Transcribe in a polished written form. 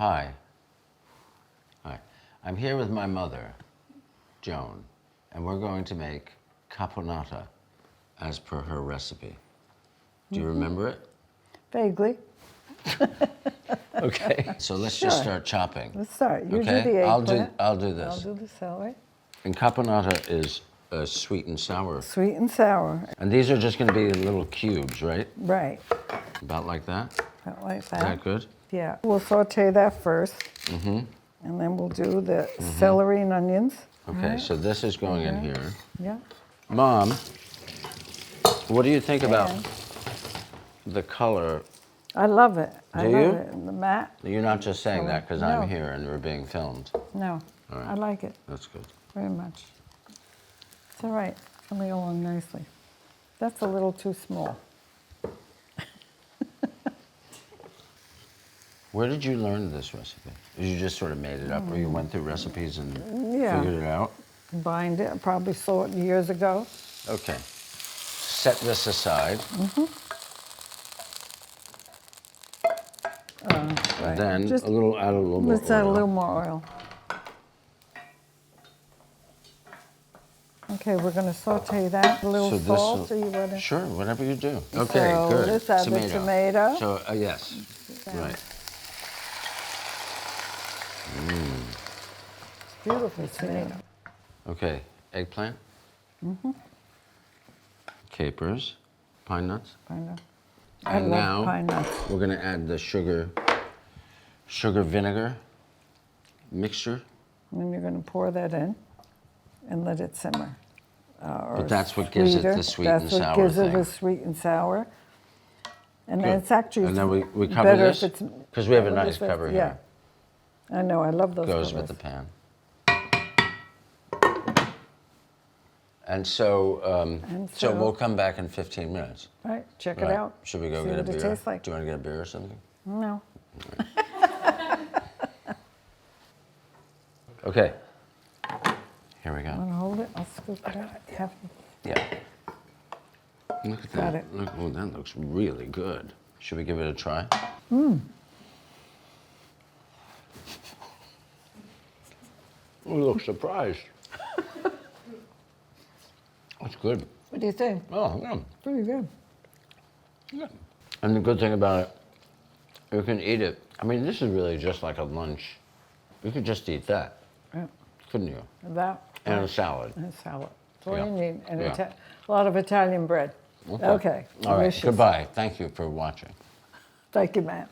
Hi. Hi. I'm here with my mother, Joan, and we're going to make caponata as per her recipe. Do you remember it? Vaguely. Okay. So let's just start chopping. Let's start. You okay? do the eggplant. I'll do this. I'll do the celery. And caponata is sweet and sour. Sweet and sour. And these are just going to be little cubes, right? Right. About like that? About like that. Is that good? Yeah. We'll saute that first. Mm-hmm. And then we'll do the celery and onions. Okay, so this is going in here. Yeah. Mom, what do you think about the color? I love it. I Do love you? it. The matte. You're not just saying that because No. I'm here and we're being filmed. No. All right. I like it That's good. very much. It's all right. It's going to go along nicely. That's a little too small. Where did you learn this recipe? You just sort of made it up, or you went through recipes and Yeah. figured it out? Combined it. I probably saw it years ago. Okay. Set this aside. Right. Then Just add a little more let's add a oil. little more oil. Okay, we're going to saute that. A little So salt. So you want to? Sure, whatever you do. Okay, So good. let's add the tomato. So, yes, right. Beautiful tomato. Okay, eggplant. Capers, pine nuts. Pine nuts. I And love now pine nuts. we're going to add the sugar vinegar mixture. And then you're going to pour that in and let it simmer. But that's what gives it the sweet and sour That's what gives it thing. the sweet and sour. And then Good. it's actually And then we cover better this? if it's... Because we have a what nice is this? cover Yeah. here. I know, I love those Goes covers. with the pan. And so, so we'll come back in 15 minutes. Right, check it Right. out. Should we go See get a what it beer? tastes like. Do you want to get a beer or something? No. Okay. Here we go. Want to hold it? I'll scoop it out. Have- Yeah. Look at Got that. it. Look, oh, that looks really good. Should we give it a try? We look surprised. That's good. What do you think? Oh, yeah. Pretty good. Yeah. And the good thing about it, you can eat it. I mean, this is really just like a lunch. You could just eat that, Yeah. couldn't you? That And a salad. and salad. That's all Yeah. you need. And Yeah. a lot of Italian bread. Okay. All right. Delicious. Goodbye. Thank you for watching. Thank you, Matt.